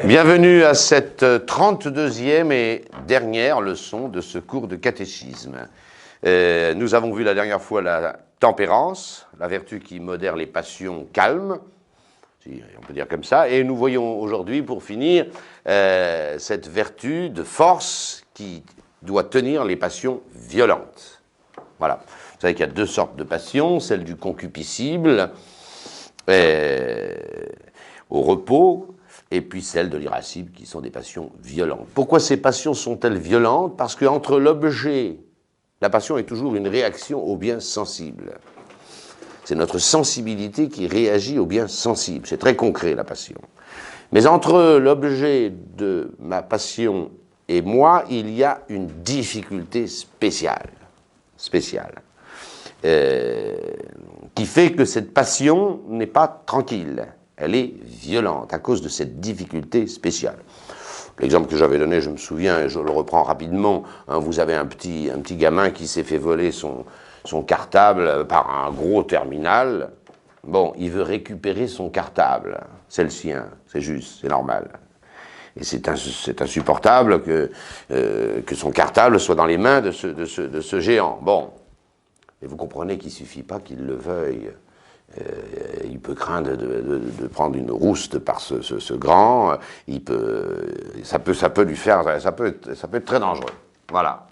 Bienvenue à cette 32e et dernière leçon de ce cours de catéchisme. Nous avons vu la dernière fois la tempérance, la vertu qui modère les passions calmes, si on peut dire comme ça, et nous voyons aujourd'hui, pour finir, cette vertu de force qui doit tenir les passions violentes. Voilà. Vous savez qu'il y a deux sortes de passions, celle du concupiscible, au repos, et puis celle de l'irascible, qui sont des passions violentes. Pourquoi ces passions sont-elles violentes? Parce qu'entre l'objet, la passion est toujours une réaction au bien sensible. C'est notre sensibilité qui réagit au bien sensible. C'est très concret, la passion. Mais entre l'objet de ma passion et moi, il y a une difficulté spéciale, qui fait que cette passion n'est pas tranquille. Elle est violente à cause de cette difficulté spéciale. L'exemple que j'avais donné, je me souviens, et je le reprends rapidement, hein, vous avez un petit gamin qui s'est fait voler son cartable par un gros terminal. Bon, il veut récupérer son cartable. C'est le sien, c'est juste, c'est normal. Et c'est insupportable que son cartable soit dans les mains de ce géant. Bon, et vous comprenez qu'il ne suffit pas qu'il le veuille. Il peut craindre de prendre une rouste par ce grand. Ça peut lui faire, ça peut être très dangereux. Voilà.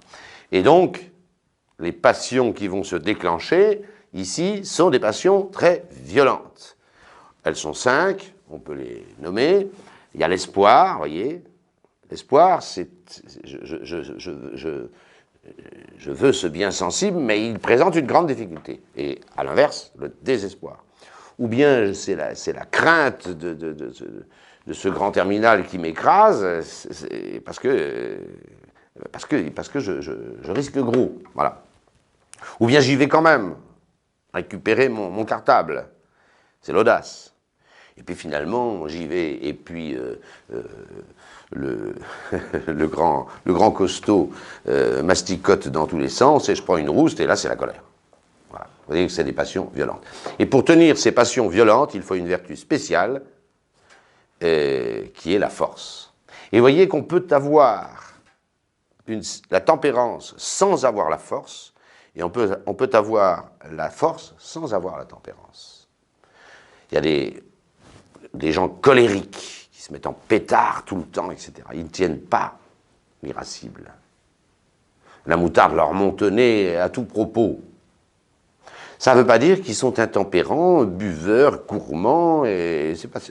Et donc, les passions qui vont se déclencher ici sont des passions très violentes. Elles sont 5, on peut les nommer. Il y a l'espoir, vous voyez. L'espoir, c'est je veux ce bien sensible, mais il présente une grande difficulté. Et à l'inverse, le désespoir. Ou bien c'est la crainte de ce grand terminal qui m'écrase, parce que je risque gros. Voilà. Ou bien j'y vais quand même, récupérer mon cartable. C'est l'audace. Et puis finalement, j'y vais, et puis le grand costaud masticote dans tous les sens, et je prends une rouste, et là c'est la colère. Voilà. Vous voyez que c'est des passions violentes. Et pour tenir ces passions violentes, il faut une vertu spéciale, qui est la force. Et vous voyez qu'on peut avoir la tempérance sans avoir la force, et on peut avoir la force sans avoir la tempérance. Il y a des gens colériques qui se mettent en pétard tout le temps, etc. Ils ne tiennent pas l'irascible. La moutarde leur monte au nez à tout propos. Ça ne veut pas dire qu'ils sont intempérants, buveurs, gourmands, et c'est pas,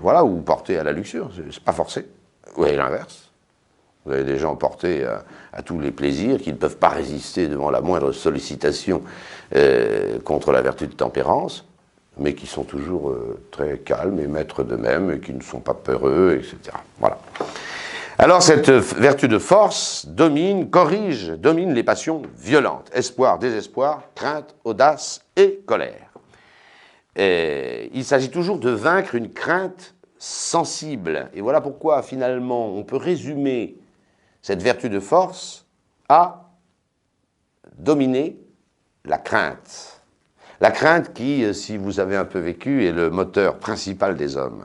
voilà, ou portés à la luxure, c'est pas forcé. Ou à l'inverse. Vous avez des gens portés à tous les plaisirs qui ne peuvent pas résister devant la moindre sollicitation contre la vertu de tempérance, mais qui sont toujours très calmes et maîtres d'eux-mêmes, et qui ne sont pas peureux, etc. Voilà. Alors cette vertu de force domine les passions violentes. Espoir, désespoir, crainte, audace et colère. Et il s'agit toujours de vaincre une crainte sensible. Et voilà pourquoi, finalement, on peut résumer cette vertu de force à dominer la crainte. La crainte qui, si vous avez un peu vécu, est le moteur principal des hommes.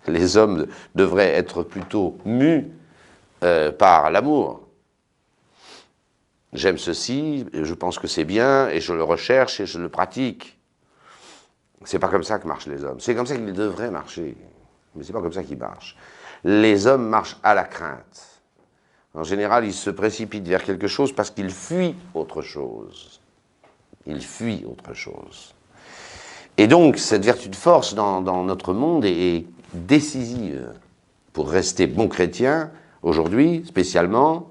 Les hommes devraient être plutôt mus par l'amour. J'aime ceci, je pense que c'est bien, et je le recherche et je le pratique. C'est pas comme ça que marchent les hommes. C'est comme ça qu'ils devraient marcher, mais c'est pas comme ça qu'ils marchent. Les hommes marchent à la crainte. En général, ils se précipitent vers quelque chose parce qu'ils fuient autre chose. Ils fuient autre chose. Et donc, cette vertu de force dans notre monde est décisive pour rester bon chrétien, aujourd'hui, spécialement,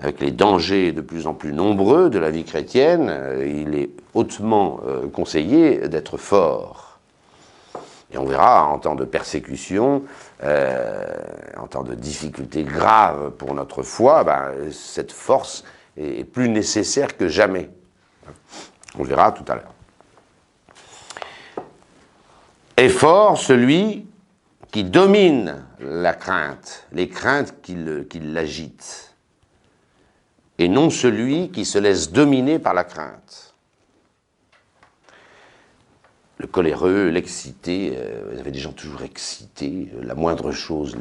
avec les dangers de plus en plus nombreux de la vie chrétienne, il est hautement conseillé d'être fort. Et on verra, en temps de persécution, en temps de difficultés graves pour notre foi, cette force est plus nécessaire que jamais. On le verra tout à l'heure. Est fort celui qui domine la crainte, les craintes qui l'agitent, et non celui qui se laisse dominer par la crainte. le coléreux, l'excité, vous avez des gens toujours excités, la moindre chose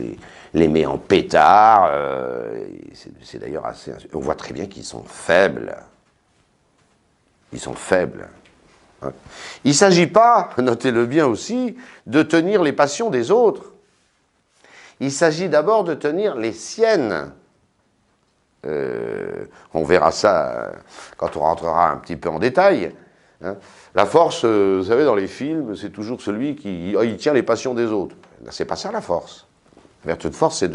les met en pétard, c'est d'ailleurs assez... On voit très bien qu'ils sont faibles. Ils sont faibles. Hein. Il ne s'agit pas, notez-le bien aussi, de tenir les passions des autres. Il s'agit d'abord de tenir les siennes. On verra ça quand on rentrera un petit peu en détail. Hein. La force, vous savez, dans les films, c'est toujours celui qui il tient les passions des autres. C'est pas ça la force. La vertu de force,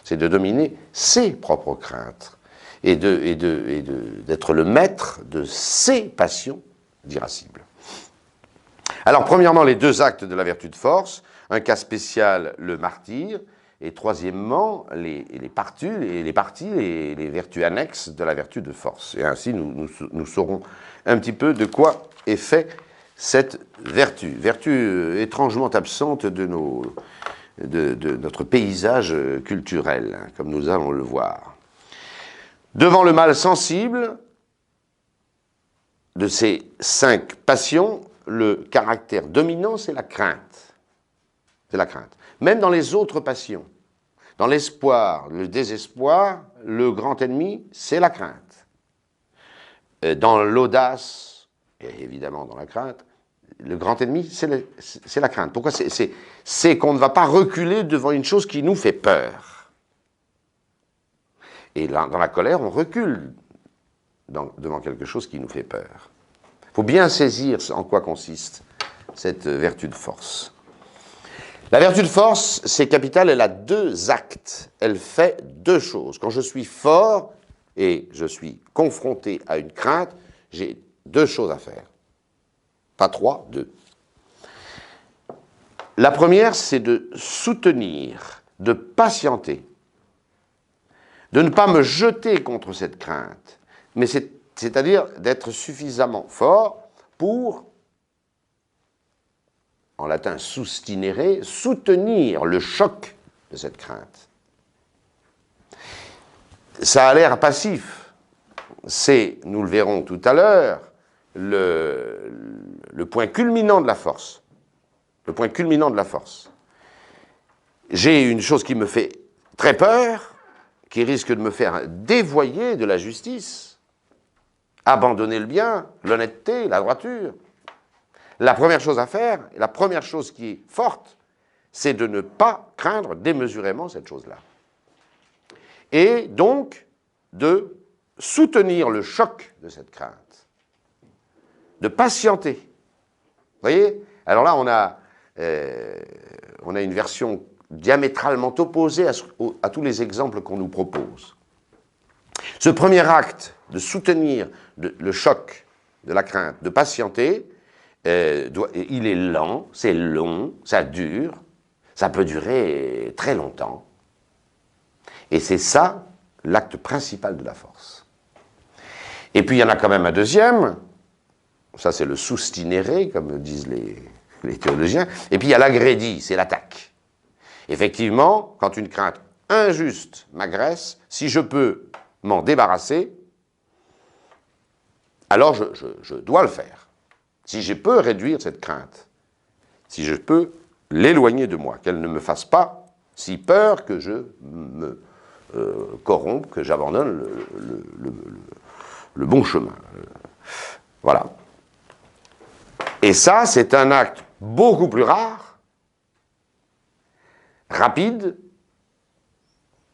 c'est de dominer ses propres craintes et d'être le maître de ses passions irascibles. Alors, premièrement, les deux actes de la vertu de force, un cas spécial, le martyre, et troisièmement, les parties, les vertus annexes de la vertu de force. Et ainsi, nous saurons un petit peu de quoi est fait cette vertu. Vertu étrangement absente de notre paysage culturel, hein, comme nous allons le voir. Devant le mal sensible de ces 5 passions, le caractère dominant, c'est la crainte. C'est la crainte. Même dans les autres passions, dans l'espoir, le désespoir, le grand ennemi, c'est la crainte. Dans l'audace, et évidemment dans la crainte, le grand ennemi, c'est la crainte. Pourquoi? C'est qu'on ne va pas reculer devant une chose qui nous fait peur. Et là, dans la colère, on recule devant quelque chose qui nous fait peur. Il faut bien saisir en quoi consiste cette vertu de force. La vertu de force, c'est capital, elle a 2 actes. Elle fait 2 choses. Quand je suis fort et je suis confronté à une crainte, j'ai 2 choses à faire. Pas 3, 2. La première, c'est de soutenir, de patienter, de ne pas me jeter contre cette crainte, mais c'est-à-dire d'être suffisamment fort pour, en latin sustinere, soutenir le choc de cette crainte. Ça a l'air passif. C'est, nous le verrons tout à l'heure, le point culminant de la force. Le point culminant de la force. J'ai une chose qui me fait très peur, qui risque de me faire dévoyer de la justice, abandonner le bien, l'honnêteté, la droiture. La première chose à faire, la première chose qui est forte, c'est de ne pas craindre démesurément cette chose-là. Et donc, de soutenir le choc de cette crainte, de patienter. Vous voyez? Alors là, on a une version diamétralement opposée à tous les exemples qu'on nous propose. Ce premier acte de soutenir le choc de la crainte, de patienter, il est lent, c'est long, ça dure, ça peut durer très longtemps. Et c'est ça l'acte principal de la force. Et puis il y en a quand même un deuxième, ça c'est le sustinere, comme disent les théologiens, et puis il y a l'agredi, c'est l'attaque. Effectivement, quand une crainte injuste m'agresse, si je peux m'en débarrasser, alors je dois le faire. Si je peux réduire cette crainte, si je peux l'éloigner de moi, qu'elle ne me fasse pas si peur que je me corrompe, que j'abandonne le bon chemin. Voilà. Et ça, c'est un acte beaucoup plus rare, rapide,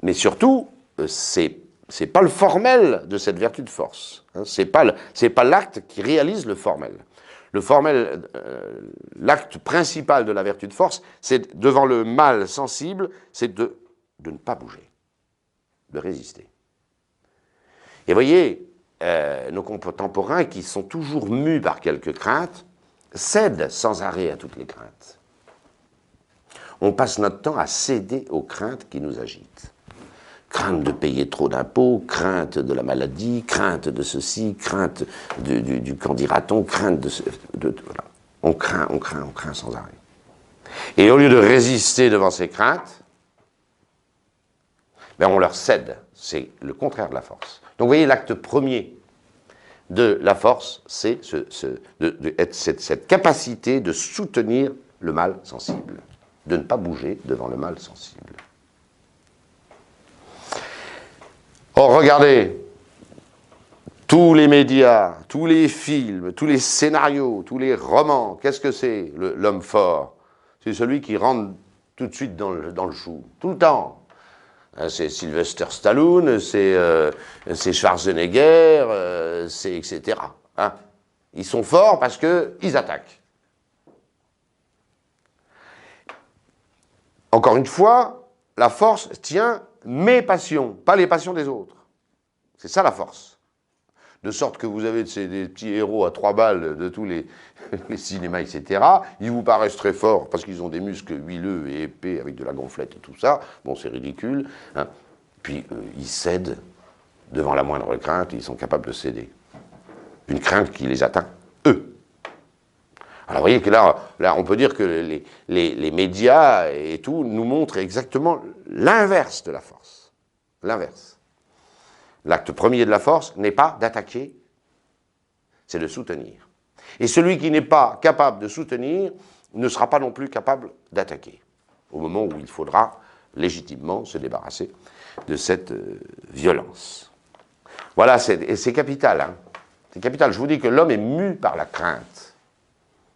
mais surtout, c'est pas le formel de cette vertu de force. Hein, c'est pas l'acte qui réalise le formel. Le formel, l'acte principal de la vertu de force, c'est devant le mal sensible, c'est de ne pas bouger, de résister. Et voyez, nos contemporains qui sont toujours mus par quelques craintes, cèdent sans arrêt à toutes les craintes. On passe notre temps à céder aux craintes qui nous agitent. Crainte de payer trop d'impôts, crainte de la maladie, crainte de ceci, crainte du qu'en dira-t-on, crainte voilà. On craint sans arrêt. Et au lieu de résister devant ces craintes, ben on leur cède. C'est le contraire de la force. Donc vous voyez, l'acte premier de la force, c'est cette capacité de soutenir le mal sensible, de ne pas bouger devant le mal sensible. Or, regardez, tous les médias, tous les films, tous les scénarios, tous les romans, qu'est-ce que c'est l'homme fort? C'est celui qui rentre tout de suite dans le chou, tout le temps. C'est Sylvester Stallone, c'est Schwarzenegger, c'est etc. Hein? Ils sont forts parce qu'ils attaquent. Encore une fois, la force tient mes passions, pas les passions des autres. C'est ça la force. De sorte que vous avez des petits héros à 3 balles de tous les cinémas, etc. Ils vous paraissent très forts parce qu'ils ont des muscles huileux et épais avec de la gonflette et tout ça. Bon, c'est ridicule. Hein. Puis ils cèdent devant la moindre crainte, ils sont capables de céder. Une crainte qui les atteint, eux. Alors vous voyez que là on peut dire que les médias et tout nous montrent exactement l'inverse de la force. L'inverse. L'acte premier de la force n'est pas d'attaquer, c'est de soutenir. Et celui qui n'est pas capable de soutenir ne sera pas non plus capable d'attaquer, au moment où il faudra légitimement se débarrasser de cette violence. Voilà, c'est capital. Hein. C'est capital. Je vous dis que l'homme est mu par la crainte.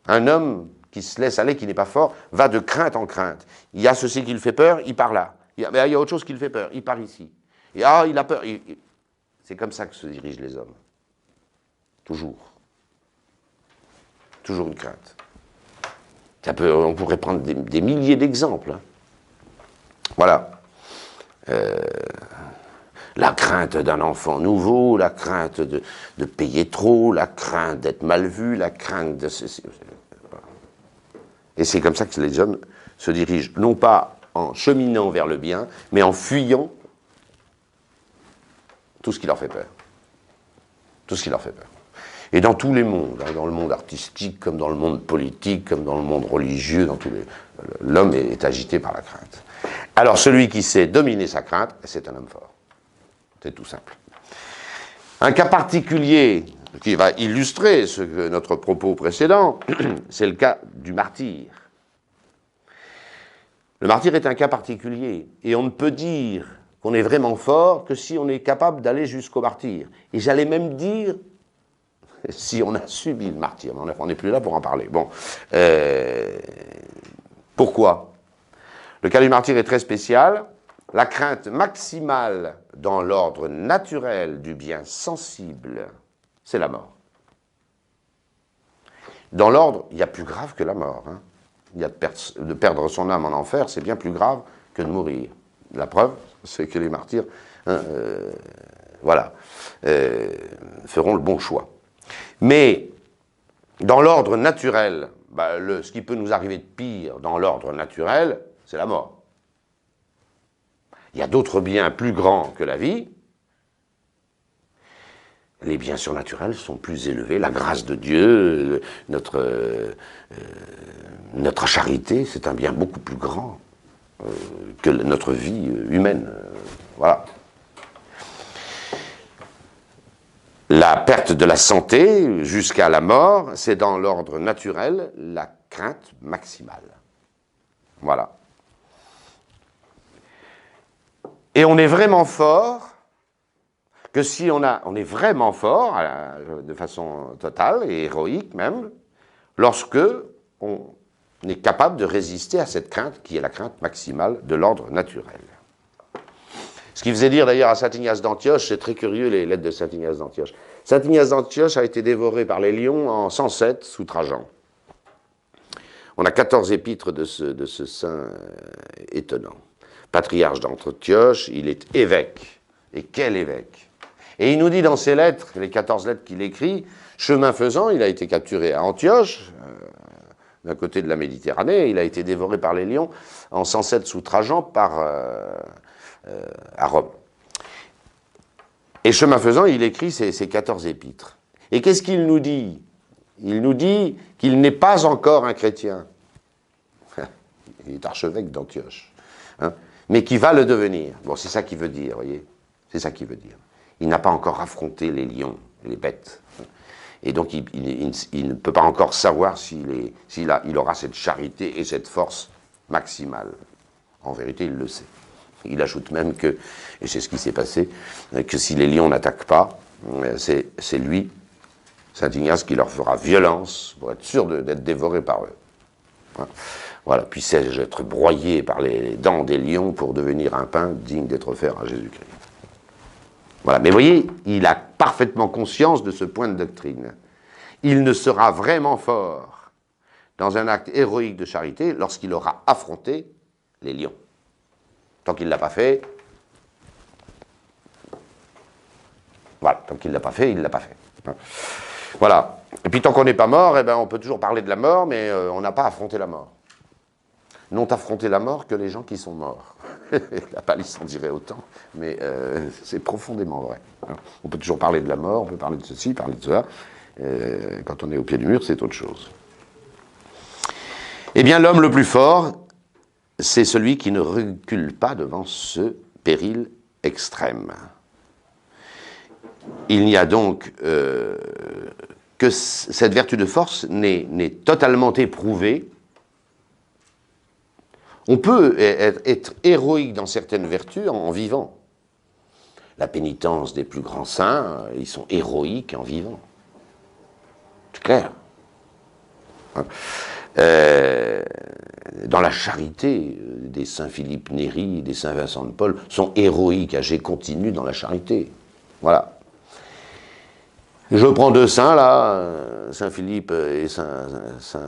Un homme qui se laisse aller, qui n'est pas fort, va de crainte en crainte. Il y a ceci qui le fait peur, il part là. Il y a autre chose qui le fait peur, il part ici. Et il a peur. C'est comme ça que se dirigent les hommes. Toujours. Toujours une crainte. On pourrait prendre des milliers d'exemples. Hein. Voilà. La crainte d'un enfant nouveau, la crainte de payer trop, la crainte d'être mal vu, la crainte de... Et c'est comme ça que les hommes se dirigent, non pas en cheminant vers le bien, mais en fuyant tout ce qui leur fait peur. Tout ce qui leur fait peur. Et dans tous les mondes, hein, dans le monde artistique, comme dans le monde politique, comme dans le monde religieux, l'homme est agité par la crainte. Alors celui qui sait dominer sa crainte, c'est un homme fort. C'est tout simple. Un cas particulier qui va illustrer notre propos précédent, c'est le cas du martyr. Le martyr est un cas particulier, et on ne peut dire qu'on est vraiment fort que si on est capable d'aller jusqu'au martyr. Et j'allais même dire, si on a subi le martyr, mais on n'est plus là pour en parler. Bon, pourquoi? Le cas du martyr est très spécial. La crainte maximale dans l'ordre naturel du bien sensible, c'est la mort. Dans l'ordre, il y a plus grave que la mort. Hein. Il y a de perdre son âme en enfer, c'est bien plus grave que de mourir. La preuve, c'est que les martyrs feront le bon choix. Mais dans l'ordre naturel, ce qui peut nous arriver de pire dans l'ordre naturel, c'est la mort. Il y a d'autres biens plus grands que la vie. Les biens surnaturels sont plus élevés. La grâce de Dieu, notre charité, c'est un bien beaucoup plus grand que notre vie humaine. Voilà. La perte de la santé jusqu'à la mort, c'est dans l'ordre naturel la crainte maximale. Voilà. Et on est vraiment fort que si on est vraiment fort, de façon totale et héroïque même, lorsque on est capable de résister à cette crainte qui est la crainte maximale de l'ordre naturel. Ce qui faisait dire d'ailleurs à saint Ignace d'Antioche, c'est très curieux les lettres de saint Ignace d'Antioche. Saint Ignace d'Antioche a été dévoré par les lions en 107 sous Trajan. On a 14 épîtres de ce saint étonnant. Patriarche d'Antioche, il est évêque. Et quel évêque! Et il nous dit dans ses lettres, les 14 lettres qu'il écrit, chemin faisant, il a été capturé à Antioche, d'un côté de la Méditerranée, il a été dévoré par les lions en 107 sous Trajan à Rome. Et chemin faisant, il écrit ces 14 épîtres. Et qu'est-ce qu'il nous dit? Il nous dit qu'il n'est pas encore un chrétien. Il est archevêque d'Antioche. Hein, mais qui va le devenir. Bon, c'est ça qu'il veut dire, vous voyez. C'est ça qu'il veut dire. Il n'a pas encore affronté les lions. il est bête. Et donc il ne peut pas encore savoir s'il aura cette charité et cette force maximale. En vérité, il le sait. Il ajoute même que, et c'est ce qui s'est passé, que si les lions n'attaquent pas, c'est lui, Saint Ignace, qui leur fera violence pour être sûr d'être dévoré par eux. Hein. Voilà, puissais-je être broyé par les dents des lions pour devenir un pain digne d'être offert à Jésus-Christ. Voilà, mais vous voyez, il a parfaitement conscience de ce point de doctrine. Il ne sera vraiment fort dans un acte héroïque de charité lorsqu'il aura affronté les lions. Tant qu'il ne l'a pas fait, voilà, tant qu'il ne l'a pas fait, il ne l'a pas fait. Voilà. Et puis tant qu'on n'est pas mort, eh ben, on peut toujours parler de la mort, mais on n'a pas affronté la mort. N'ont affronté la mort que les gens qui sont morts. La palisse en dirait autant, mais c'est profondément vrai. On peut toujours parler de la mort, on peut parler de ceci, parler de cela. Quand on est au pied du mur, c'est autre chose. Eh bien, l'homme le plus fort, c'est celui qui ne recule pas devant ce péril extrême. Il n'y a donc que cette vertu de force n'est totalement éprouvée. On peut être héroïque dans certaines vertus en vivant. La pénitence des plus grands saints, ils sont héroïques en vivant. C'est clair. Hein. Dans la charité, des saints Philippe Néri, des saints Vincent de Paul sont héroïques, âgés continus dans la charité. Voilà. Je prends deux saints là, Saint Philippe et Saint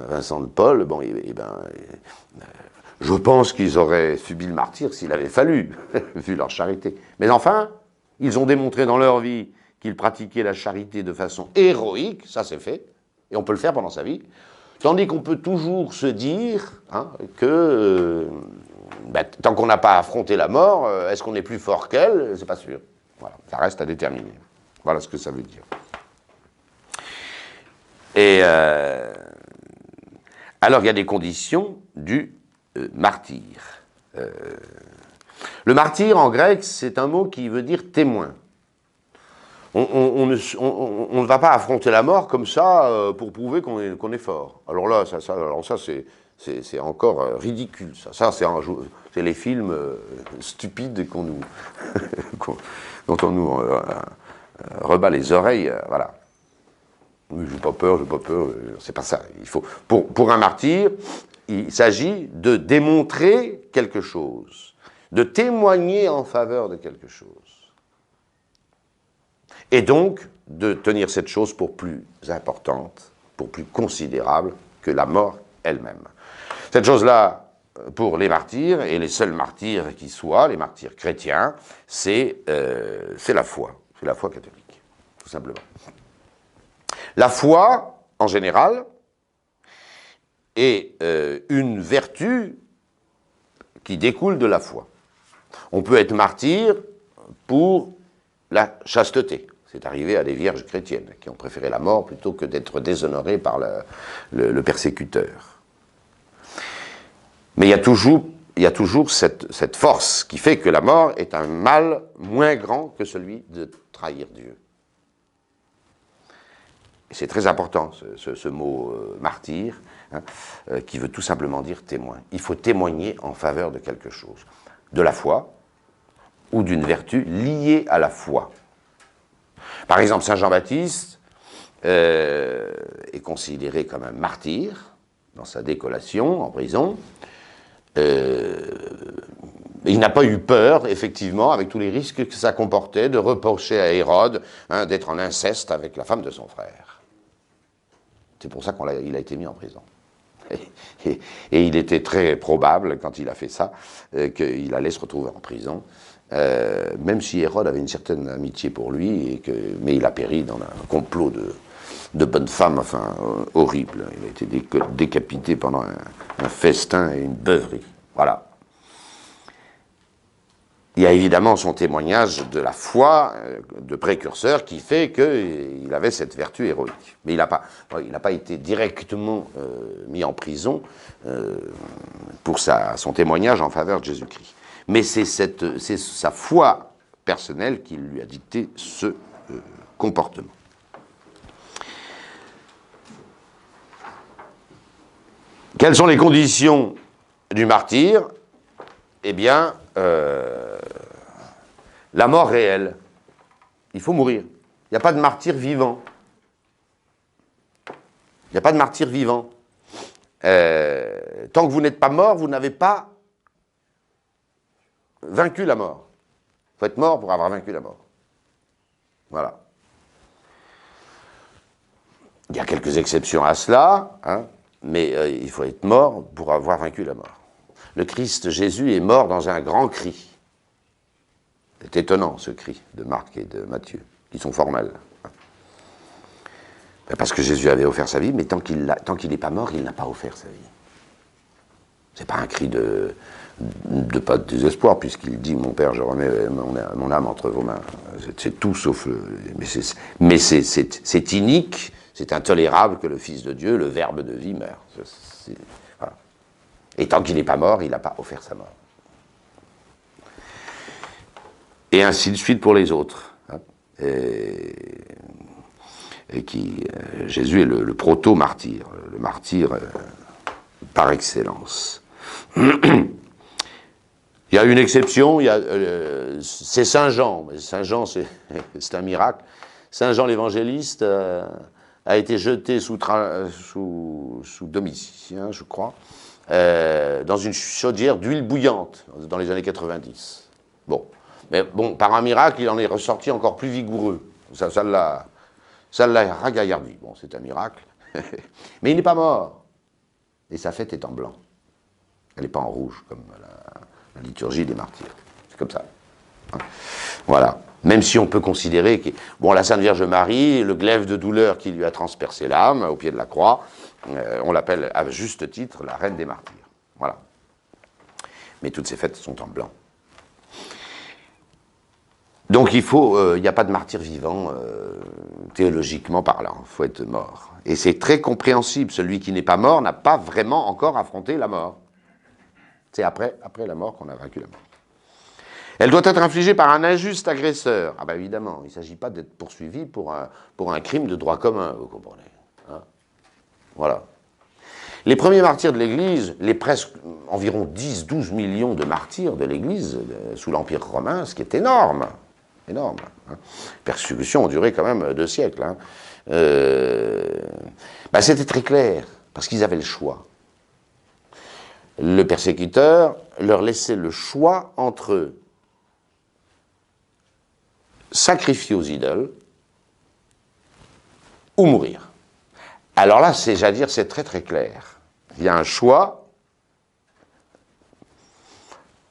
Vincent de Paul. Bon, je pense qu'ils auraient subi le martyre s'il avait fallu, vu leur charité. Mais enfin, ils ont démontré dans leur vie qu'ils pratiquaient la charité de façon héroïque, ça c'est fait, et on peut le faire pendant sa vie. Tandis qu'on peut toujours se dire que tant qu'on n'a pas affronté la mort, est-ce qu'on est plus fort qu'elle? C'est pas sûr. Voilà, ça reste à déterminer. Voilà ce que ça veut dire. Et alors il y a des conditions du martyr. Le martyr en grec, c'est un mot qui veut dire témoin. On ne va pas affronter la mort comme ça pour prouver qu'on est fort. Alors là, ça c'est encore ridicule. Ça c'est les films stupides dont on nous rebat les oreilles. Voilà. Oui, j'ai pas peur, c'est pas ça. Il faut, pour un martyr, il s'agit de démontrer quelque chose, de témoigner en faveur de quelque chose. Et donc, de tenir cette chose pour plus importante, pour plus considérable que la mort elle-même. Cette chose-là, pour les martyrs, et les seuls martyrs qui soient, les martyrs chrétiens, c'est la foi catholique, tout simplement. La foi, en général, est une vertu qui découle de la foi. On peut être martyr pour la chasteté. C'est arrivé à des vierges chrétiennes qui ont préféré la mort plutôt que d'être déshonorées par le persécuteur. Mais il y a toujours cette force qui fait que la mort est un mal moins grand que celui de trahir Dieu. Et c'est très important, ce mot martyr, qui veut tout simplement dire témoin. Il faut témoigner en faveur de quelque chose, de la foi ou d'une vertu liée à la foi. Par exemple, Saint Jean-Baptiste est considéré comme un martyr dans sa décollation en prison. Il n'a pas eu peur, effectivement, avec tous les risques que ça comportait, de reprocher à Hérode d'être en inceste avec la femme de son frère. C'est pour ça qu'il a été mis en prison. Et il était très probable, quand il a fait ça, qu'il allait se retrouver en prison, même si Hérode avait une certaine amitié pour lui, mais il a péri dans un complot de bonnes femmes, enfin, horrible. Il a été décapité pendant un festin et une beuverie. Voilà. Il y a évidemment son témoignage de la foi de précurseur qui fait qu'il avait cette vertu héroïque. Mais il n'a pas été directement mis en prison pour son témoignage en faveur de Jésus-Christ. Mais c'est sa foi personnelle qui lui a dicté ce comportement. Quelles sont les conditions du martyr? Eh bien, la mort réelle. Il faut mourir. Il n'y a pas de martyr vivant. Il n'y a pas de martyr vivant. Tant que vous n'êtes pas mort, vous n'avez pas vaincu la mort. Il faut être mort pour avoir vaincu la mort. Voilà. Il y a quelques exceptions à cela, hein, mais il faut être mort pour avoir vaincu la mort. Le Christ Jésus est mort dans un grand cri. C'est étonnant, ce cri de Marc et de Matthieu, qui sont formels. Parce que Jésus avait offert sa vie, mais tant qu'il n'est pas mort, il n'a pas offert sa vie. C'est pas un cri de pas de désespoir, puisqu'il dit « Mon Père, je remets mon âme entre vos mains ». C'est tout sauf... Mais c'est inique, c'est intolérable que le Fils de Dieu, le Verbe de vie, meure. Voilà. Et tant qu'il n'est pas mort, il n'a pas offert sa mort. Et ainsi de suite pour les autres. Hein. Jésus est le proto-martyr, le martyr par excellence. Il y a une exception, c'est Saint Jean. Saint Jean, c'est un miracle. Saint Jean l'évangéliste a été jeté sous Domitien, je crois, dans une chaudière d'huile bouillante dans les années 90. Bon. Mais bon, par un miracle, il en est ressorti encore plus vigoureux. Ça l'a ragaillardi. Bon, c'est un miracle. Mais il n'est pas mort. Et sa fête est en blanc. Elle n'est pas en rouge, comme la liturgie des martyrs. C'est comme ça. Hein. Voilà. Même si on peut considérer que, bon, la Sainte Vierge Marie, le glaive de douleur qui lui a transpercé l'âme au pied de la croix, on l'appelle à juste titre la reine des martyrs. Voilà. Mais toutes ces fêtes sont en blanc. Donc il n'y a pas de martyr vivant, théologiquement parlant, il faut être mort. Et c'est très compréhensible, celui qui n'est pas mort n'a pas vraiment encore affronté la mort. C'est après la mort qu'on a vaincu la mort. Elle doit être infligée par un injuste agresseur. Ah ben évidemment, il ne s'agit pas d'être poursuivi pour un crime de droit commun, vous comprenez. Hein, voilà. Les premiers martyrs de l'Église, les presque environ 10-12 millions de martyrs de l'Église sous l'Empire romain, ce qui est énorme. Énorme. Hein. Persécutions ont duré quand même 2 siècles. Hein. C'était très clair, parce qu'ils avaient le choix. Le persécuteur leur laissait le choix entre sacrifier aux idoles ou mourir. Alors là, c'est très très clair. Il y a un choix,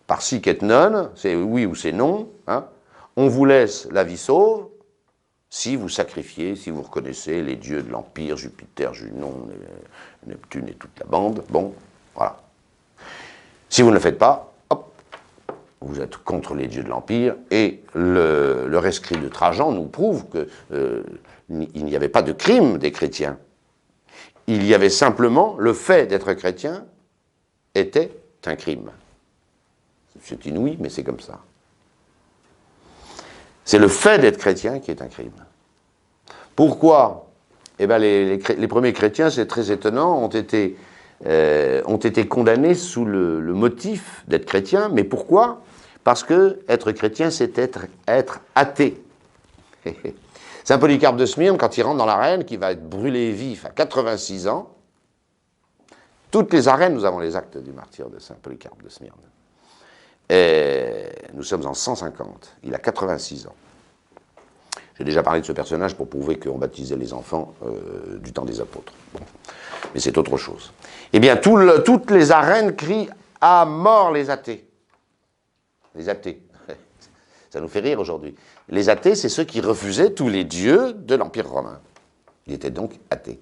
par sic et non, c'est oui ou c'est non, hein. On vous laisse la vie sauve si vous sacrifiez, si vous reconnaissez les dieux de l'Empire, Jupiter, Junon, Neptune et toute la bande. Bon, voilà. Si vous ne le faites pas, hop, vous êtes contre les dieux de l'Empire. Et le rescrit de Trajan nous prouve qu'il n'y avait pas de crime des chrétiens. Il y avait simplement le fait d'être chrétien était un crime. C'est inouï, mais c'est comme ça. C'est le fait d'être chrétien qui est un crime. Pourquoi? Eh bien, les premiers chrétiens, c'est très étonnant, ont été condamnés sous le motif d'être chrétien. Mais pourquoi? Parce que être chrétien, c'est être athée. Saint Polycarpe de Smyrne, quand il rentre dans l'arène, qui va être brûlé vif à 86 ans, toutes les arènes, nous avons les actes du martyre de Saint Polycarpe de Smyrne. Et nous sommes en 150, il a 86 ans. J'ai déjà parlé de ce personnage pour prouver qu'on baptisait les enfants du temps des apôtres. Bon. Mais c'est autre chose. Eh bien, toutes les arènes crient « à mort les athées ». Les athées. Ça nous fait rire aujourd'hui. Les athées, c'est ceux qui refusaient tous les dieux de l'Empire romain. Il était donc athée.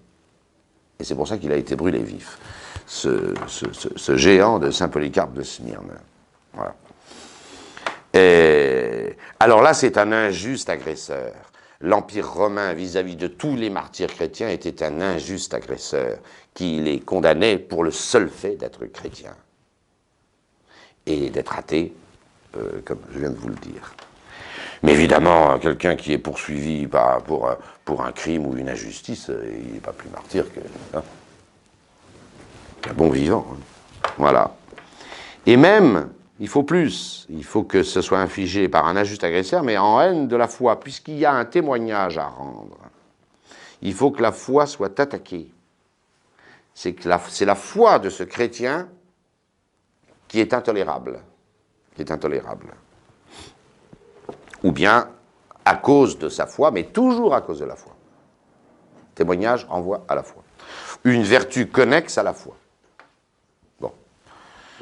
Et c'est pour ça qu'il a été brûlé vif, ce géant de Saint Polycarpe de Smyrne. Voilà. Alors là, c'est un injuste agresseur. L'Empire romain, vis-à-vis de tous les martyrs chrétiens, était un injuste agresseur qui les condamnait pour le seul fait d'être chrétien et d'être athée, comme je viens de vous le dire. Mais évidemment, quelqu'un qui est poursuivi pour un crime ou une injustice, il n'est pas plus martyr que... Hein. un bon vivant. Hein. Voilà. Et même, il faut plus. Il faut que ce soit infligé par un injuste agresseur, mais en haine de la foi, puisqu'il y a un témoignage à rendre. Il faut que la foi soit attaquée. C'est la foi de ce chrétien qui est intolérable. Qui est intolérable. Ou bien à cause de sa foi, mais toujours à cause de la foi. Témoignage renvoie à la foi. Une vertu connexe à la foi. Bon.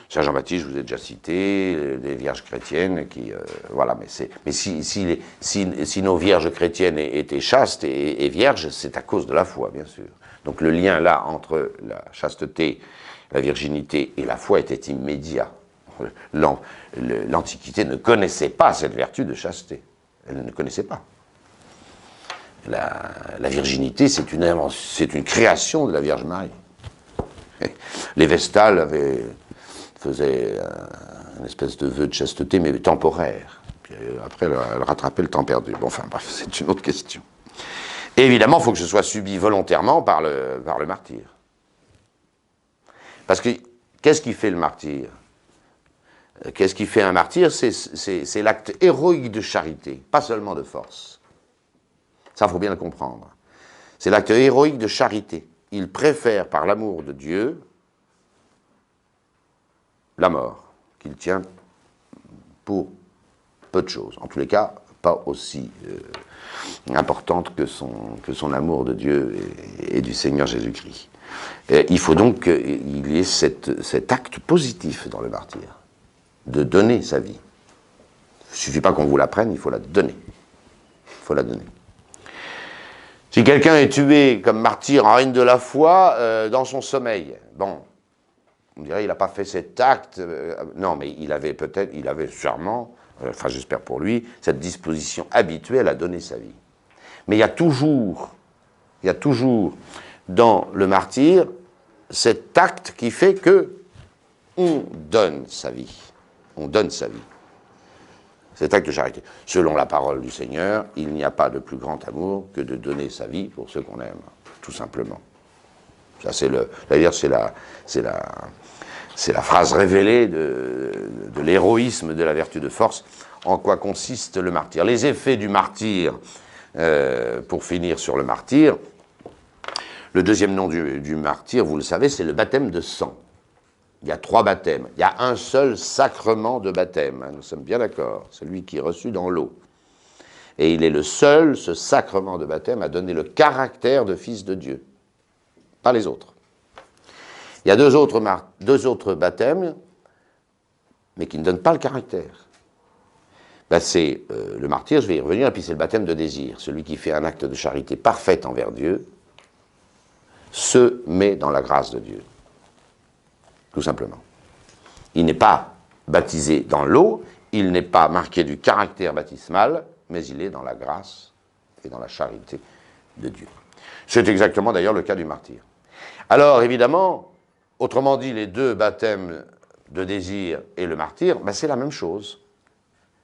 Saint Jean-Baptiste, je vous ai déjà cité, les vierges chrétiennes qui... voilà, mais si nos vierges chrétiennes étaient chastes et vierges, c'est à cause de la foi, bien sûr. Donc le lien là entre la chasteté, la virginité et la foi était immédiat. L'Antiquité ne connaissait pas cette vertu de chasteté. Elle ne connaissait pas. La virginité, c'est une création de la Vierge Marie. Les Vestales faisaient une espèce de vœu de chasteté, mais temporaire. Puis après, elle rattrapait le temps perdu. Bon, enfin, bref, c'est une autre question. Et évidemment, il faut que ce soit subi volontairement par le martyr. Parce que, qu'est-ce qui fait le martyr? Qu'est-ce qui fait un martyr? C'est l'acte héroïque de charité, pas seulement de force. Ça, il faut bien le comprendre. C'est l'acte héroïque de charité. Il préfère, par l'amour de Dieu, la mort, qu'il tient pour peu de choses. En tous les cas, pas aussi importante que son amour de Dieu et du Seigneur Jésus-Christ. Il faut donc qu'il y ait cet acte positif dans le martyr, de donner sa vie. Il ne suffit pas qu'on vous la prenne, il faut la donner. Il faut la donner. Si quelqu'un est tué comme martyr en haine de la foi dans son sommeil, bon, on dirait qu'il n'a pas fait cet acte. Non, mais il avait sûrement, enfin j'espère pour lui, cette disposition habituelle à donner sa vie. Mais il y a toujours dans le martyr cet acte qui fait que on donne sa vie. On donne sa vie. Cet acte de charité. Selon la parole du Seigneur, il n'y a pas de plus grand amour que de donner sa vie pour ceux qu'on aime, tout simplement. Ça, c'est la phrase révélée de l'héroïsme de la vertu de force. En quoi consiste le martyr? Les effets du martyr, pour finir sur le martyr, le deuxième nom du martyr, vous le savez, c'est le baptême de sang. Il y a 3 baptêmes. Il y a un seul sacrement de baptême. Nous sommes bien d'accord. Celui qui est reçu dans l'eau. Et il est le seul, ce sacrement de baptême, à donner le caractère de fils de Dieu. Pas les autres. Il y a deux autres baptêmes, mais qui ne donnent pas le caractère. Ben c'est le martyr, je vais y revenir, et puis c'est le baptême de désir. Celui qui fait un acte de charité parfaite envers Dieu se met dans la grâce de Dieu. Tout simplement. Il n'est pas baptisé dans l'eau, il n'est pas marqué du caractère baptismal, mais il est dans la grâce et dans la charité de Dieu. C'est exactement d'ailleurs le cas du martyr. Alors évidemment, autrement dit, les 2 baptêmes de désir et le martyr, ben c'est la même chose.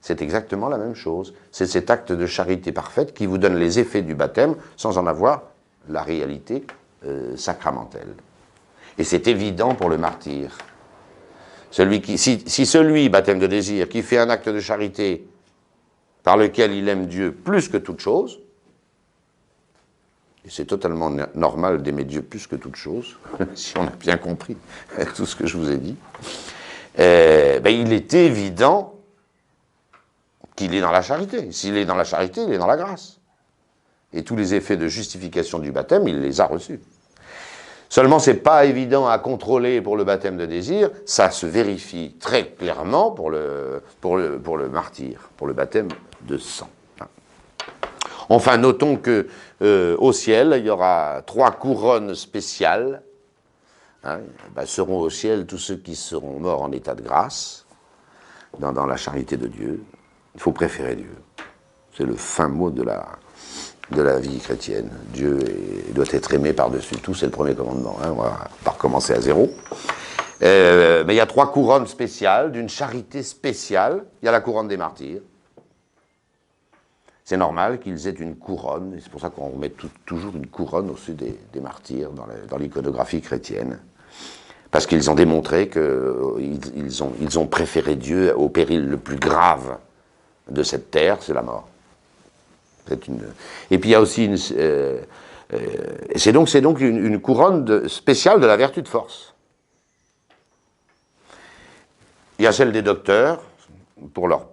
C'est exactement la même chose. C'est cet acte de charité parfaite qui vous donne les effets du baptême sans en avoir la réalité sacramentelle. Et c'est évident pour le martyr. Si celui, baptême de désir, qui fait un acte de charité par lequel il aime Dieu plus que toute chose, et c'est totalement normal d'aimer Dieu plus que toute chose, si on a bien compris tout ce que je vous ai dit, ben il est évident qu'il est dans la charité. S'il est dans la charité, il est dans la grâce. Et tous les effets de justification du baptême, il les a reçus. Seulement, ce n'est pas évident à contrôler pour le baptême de désir, ça se vérifie très clairement pour le martyr, pour le baptême de sang. Enfin, notons que au ciel, il y aura 3 couronnes spéciales. Seront au ciel tous ceux qui seront morts en état de grâce, dans la charité de Dieu. Il faut préférer Dieu. C'est le fin mot de la vie chrétienne. Dieu doit être aimé par-dessus tout, c'est le premier commandement. On va pas recommencer à zéro. Mais il y a 3 couronnes spéciales, d'une charité spéciale. Il y a la couronne des martyrs. C'est normal qu'ils aient une couronne, et c'est pour ça qu'on remet toujours une couronne au-dessus des martyrs dans l'iconographie chrétienne. Parce qu'ils ont démontré qu'ils ont préféré Dieu au péril le plus grave de cette terre, c'est la mort. Et puis il y a aussi c'est donc une couronne spéciale de la vertu de force. Il y a celle des docteurs, pour leur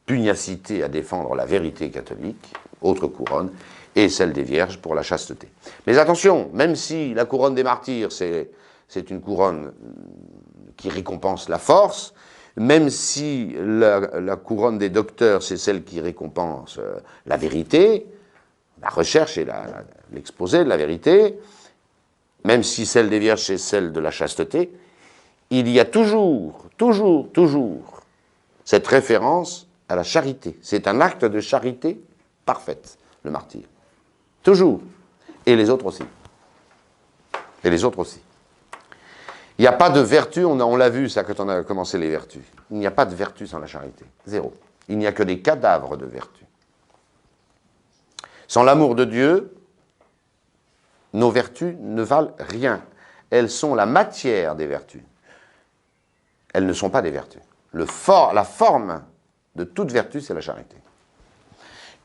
pugnacité à défendre la vérité catholique, autre couronne, et celle des vierges pour la chasteté. Mais attention, même si la couronne des martyrs, c'est une couronne qui récompense la force, même si la couronne des docteurs, c'est celle qui récompense la vérité, la recherche et l'exposé de la vérité, même si celle des vierges, c'est celle de la chasteté, il y a toujours cette référence à la charité. C'est un acte de charité parfaite, le martyr. Toujours. Et les autres aussi. Et les autres aussi. Il n'y a pas de vertu, on l'a vu ça quand on a commencé les vertus. Il n'y a pas de vertu sans la charité. Zéro. Il n'y a que des cadavres de vertu. Sans l'amour de Dieu, nos vertus ne valent rien. Elles sont la matière des vertus. Elles ne sont pas des vertus. La forme de toute vertu, c'est la charité.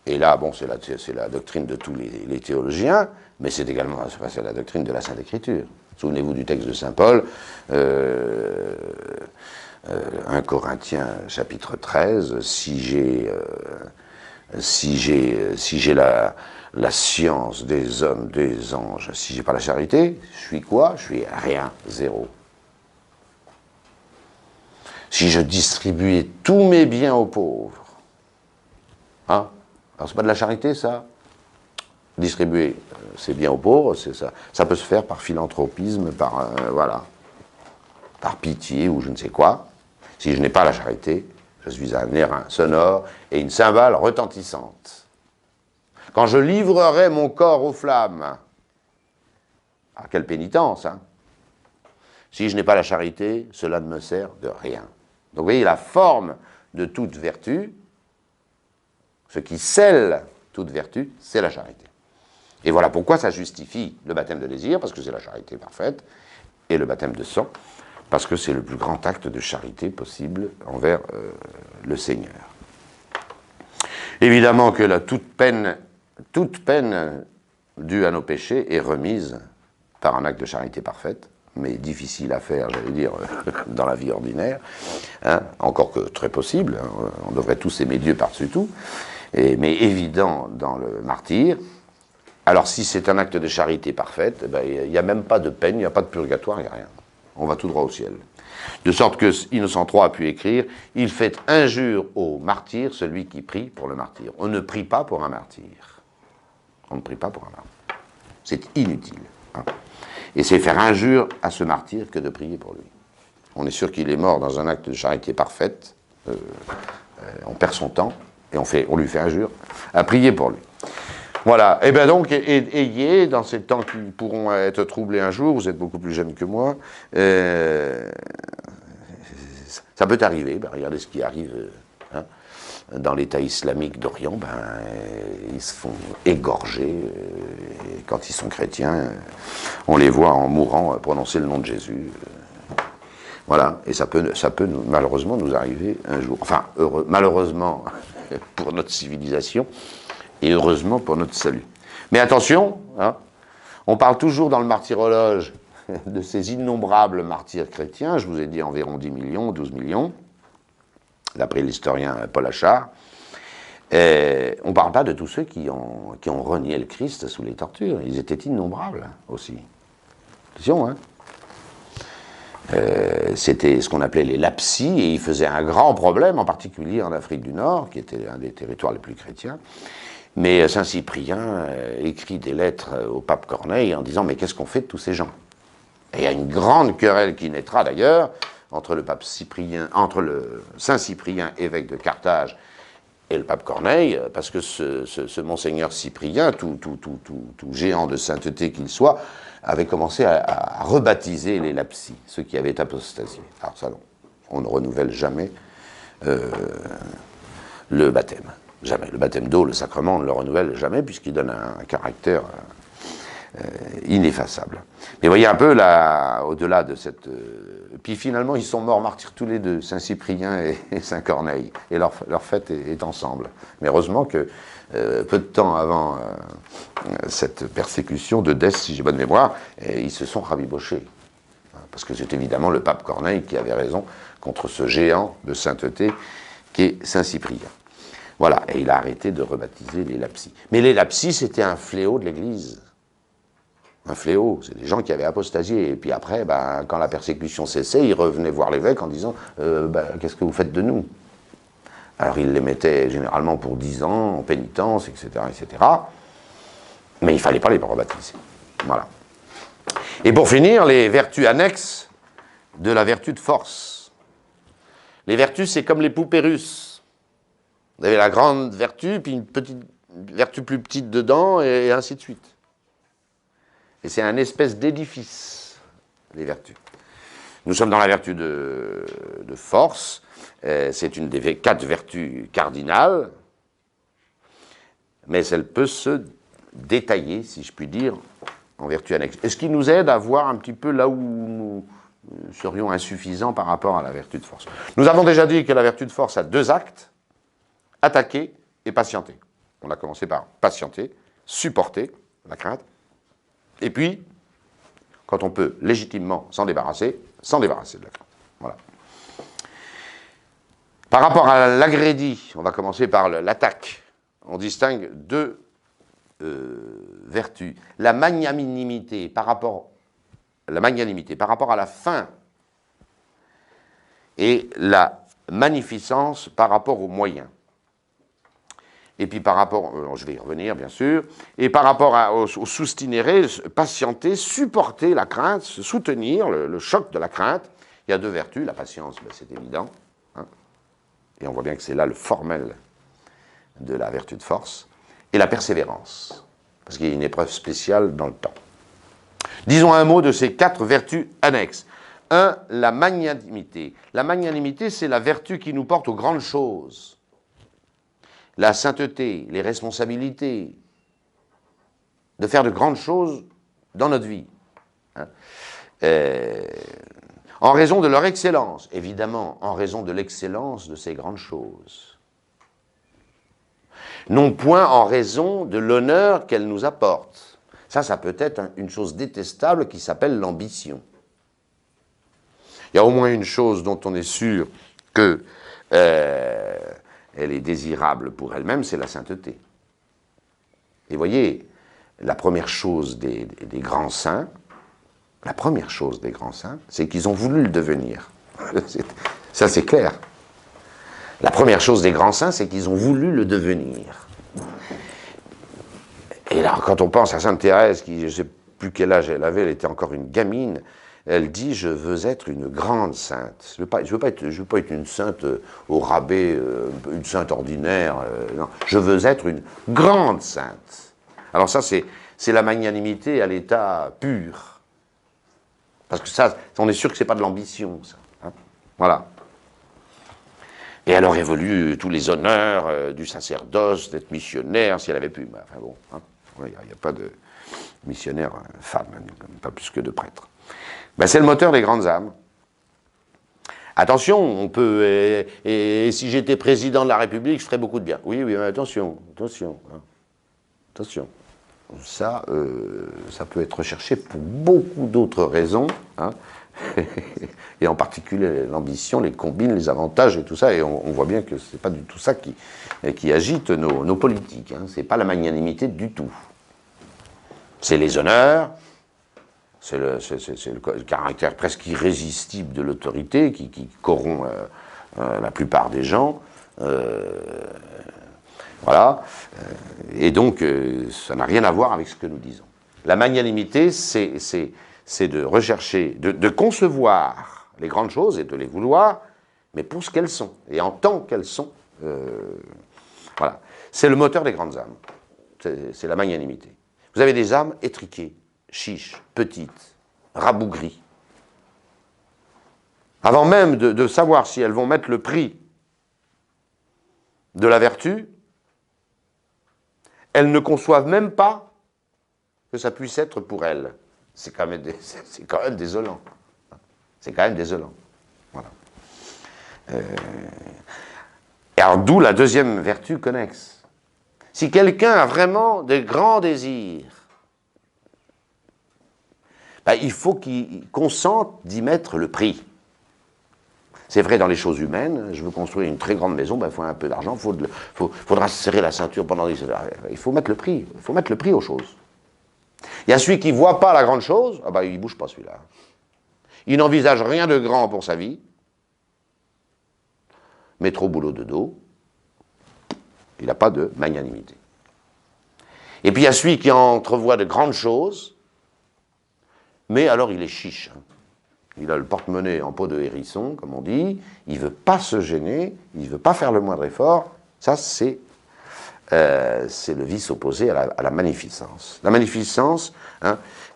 Et là, bon, c'est la doctrine de tous les théologiens, mais c'est également la doctrine de la Sainte Écriture. Souvenez-vous du texte de saint Paul, 1 Corinthiens chapitre 13, si j'ai la science des hommes, des anges, si j'ai pas la charité, je suis quoi? Je suis rien, zéro. Si je distribuais tous mes biens aux pauvres, hein? Alors c'est pas de la charité, ça? Distribuer ses biens aux pauvres, c'est ça. Ça peut se faire par philanthropisme, par par pitié ou je ne sais quoi. Si je n'ai pas la charité, je suis un airain sonore et une cymbale retentissante. Quand je livrerai mon corps aux flammes, ah, quelle pénitence, hein? Si je n'ai pas la charité, cela ne me sert de rien. Donc vous voyez, la forme de toute vertu, ce qui scelle toute vertu, c'est la charité. Et voilà pourquoi ça justifie le baptême de désir, parce que c'est la charité parfaite, et le baptême de sang, parce que c'est le plus grand acte de charité possible envers le Seigneur. Évidemment que toute peine due à nos péchés est remise par un acte de charité parfaite, mais difficile à faire, j'allais dire, dans la vie ordinaire, hein, encore que très possible, hein, on devrait tous aimer Dieu par-dessus tout, mais évident dans le martyre. Alors si c'est un acte de charité parfaite, il n'y a même pas de peine, il n'y a pas de purgatoire, il n'y a rien. On va tout droit au ciel. De sorte que Innocent III a pu écrire « Il fait injure au martyr, celui qui prie pour le martyr ». On ne prie pas pour un martyr. On ne prie pas pour un martyr. C'est inutile. Hein. Et c'est faire injure à ce martyr que de prier pour lui. On est sûr qu'il est mort dans un acte de charité parfaite. On perd son temps et on lui fait injure à prier pour lui. Voilà. Et bien donc, ayez, dans ces temps qui pourront être troublés un jour, vous êtes beaucoup plus jeune que moi, ça peut arriver. Ben, regardez ce qui arrive hein, dans l'État islamique d'Orient. Ben, ils se font égorger. Et quand ils sont chrétiens, on les voit en mourant prononcer le nom de Jésus. Voilà. Et ça peut malheureusement nous arriver un jour. Enfin, malheureusement pour notre civilisation, et heureusement pour notre salut. Mais attention, hein, on parle toujours dans le martyrologe de ces innombrables martyrs chrétiens, je vous ai dit environ 10 millions, 12 millions, d'après l'historien Paul Achard. On ne parle pas de tous ceux qui ont renié le Christ sous les tortures. Ils étaient innombrables aussi. Attention, hein. C'était ce qu'on appelait les lapsies, et ils faisaient un grand problème, en particulier en Afrique du Nord, qui était un des territoires les plus chrétiens. Mais Saint Cyprien écrit des lettres au pape Corneille en disant « Mais qu'est-ce qu'on fait de tous ces gens ?» Et il y a une grande querelle qui naîtra d'ailleurs entre le Saint Cyprien, évêque de Carthage, et le pape Corneille, parce que ce monseigneur Cyprien, tout géant de sainteté qu'il soit, avait commencé à rebaptiser les lapsies, ceux qui avaient apostasié. Alors ça, non, on ne renouvelle jamais le baptême. Jamais. Le baptême d'eau, le sacrement, on ne le renouvelle jamais, puisqu'il donne un caractère ineffaçable. Mais voyez un peu là, au-delà de cette... Puis finalement, ils sont morts martyrs tous les deux, Saint-Cyprien et Saint-Corneille, et leur fête est ensemble. Mais heureusement que peu de temps avant cette persécution de Dès, si j'ai bonne mémoire, ils se sont rabibochés. Parce que c'est évidemment le pape Corneille qui avait raison contre ce géant de sainteté qui est Saint-Cyprien. Voilà, et il a arrêté de rebaptiser les lapsis. Mais les lapsis, c'était un fléau de l'Église. Un fléau, c'est des gens qui avaient apostasié. Et puis après, ben, quand la persécution cessait, ils revenaient voir l'évêque en disant qu'est-ce que vous faites de nous? Alors il les mettait généralement pour 10 ans, en pénitence, etc., etc. Mais il ne fallait pas les rebaptiser. Voilà. Et pour finir, les vertus annexes de la vertu de force. Les vertus, c'est comme les poupées russes. Vous avez la grande vertu, puis une petite vertu plus petite dedans, et ainsi de suite. Et c'est un espèce d'édifice, les vertus. Nous sommes dans la vertu de force. C'est une des 4 vertus cardinales. Mais elle peut se détailler, si je puis dire, en vertu annexe. Et ce qui nous aide à voir un petit peu là où nous serions insuffisants par rapport à la vertu de force. Nous avons déjà dit que la vertu de force a 2 actes, attaquer et patienter. On a commencé par patienter, supporter la crainte, et puis, quand on peut légitimement s'en débarrasser de la crainte. Voilà. Par rapport à l'agrédit, on va commencer par l'attaque. On distingue 2 vertus. La magnanimité par rapport à la fin et la magnificence par rapport aux moyens. Et puis par rapport, je vais y revenir bien sûr, et par rapport au soustinere, patienter, supporter la crainte, se soutenir le choc de la crainte. Il y a 2 vertus, la patience, ben, c'est évident, hein, et on voit bien que c'est là le formel de la vertu de force, et la persévérance, parce qu'il y a une épreuve spéciale dans le temps. Disons un mot de ces 4 vertus annexes. 1, la magnanimité. La magnanimité, c'est la vertu qui nous porte aux grandes choses. La sainteté, les responsabilités, de faire de grandes choses dans notre vie. Hein. En raison de leur excellence, évidemment, en raison de l'excellence de ces grandes choses. Non point en raison de l'honneur qu'elles nous apportent. Ça peut être une chose détestable qui s'appelle l'ambition. Il y a au moins une chose dont on est sûr que elle est désirable pour elle-même, c'est la sainteté. Et voyez, la première chose des grands saints, c'est qu'ils ont voulu le devenir. Ça, c'est clair. La première chose des grands saints, c'est qu'ils ont voulu le devenir. Et là, quand on pense à Sainte Thérèse, qui, je ne sais plus quel âge elle avait, elle était encore une gamine, elle dit « Je veux être une grande sainte. Je veux pas être une sainte au rabais, une sainte ordinaire. Non. Je veux être une grande sainte. » Alors ça, c'est la magnanimité à l'état pur. Parce que ça, on est sûr que ce n'est pas de l'ambition, ça. Hein. Voilà. Et elle aurait voulu tous les honneurs du sacerdoce, d'être missionnaire, si elle avait pu. Enfin bon, hein. Il n'y a pas de missionnaire femme, pas plus que de prêtre. Ben, c'est le moteur des grandes âmes. Attention, on peut... Et si j'étais président de la République, je ferais beaucoup de bien. Oui, mais attention. Hein. Attention. Ça peut être recherché pour beaucoup d'autres raisons. Hein. Et en particulier l'ambition, les combines, les avantages et tout ça. Et on voit bien que ce n'est pas du tout ça qui agite nos politiques. Hein. Ce n'est pas la magnanimité du tout. C'est les honneurs, c'est le caractère presque irrésistible de l'autorité qui corrompt la plupart des gens. Voilà. Et donc, ça n'a rien à voir avec ce que nous disons. La magnanimité, c'est de rechercher, de concevoir les grandes choses et de les vouloir, mais pour ce qu'elles sont, et en tant qu'elles sont. Voilà. C'est le moteur des grandes âmes. C'est la magnanimité. Vous avez des âmes étriquées, chiches, petites, rabougries. Avant même de savoir si elles vont mettre le prix de la vertu, elles ne conçoivent même pas que ça puisse être pour elle. C'est quand même désolant. C'est quand même désolant. Voilà. Et alors, d'où la deuxième vertu connexe. Si quelqu'un a vraiment de grands désirs, ben, il faut qu'il consente d'y mettre le prix. C'est vrai dans les choses humaines. Je veux construire une très grande maison, ben, il faut un peu d'argent, faudra se serrer la ceinture pendant des heures. Il faut mettre le prix. Il faut mettre le prix aux choses. Il y a celui qui ne voit pas la grande chose, ah ben, il ne bouge pas celui-là. Il n'envisage rien de grand pour sa vie. Métro, boulot, de dos. Il n'a pas de magnanimité. Et puis il y a celui qui entrevoit de grandes choses, mais alors il est chiche. Il a le porte-monnaie en peau de hérisson, comme on dit. Il ne veut pas se gêner, il ne veut pas faire le moindre effort. Ça, c'est le vice opposé à la magnificence. La magnificence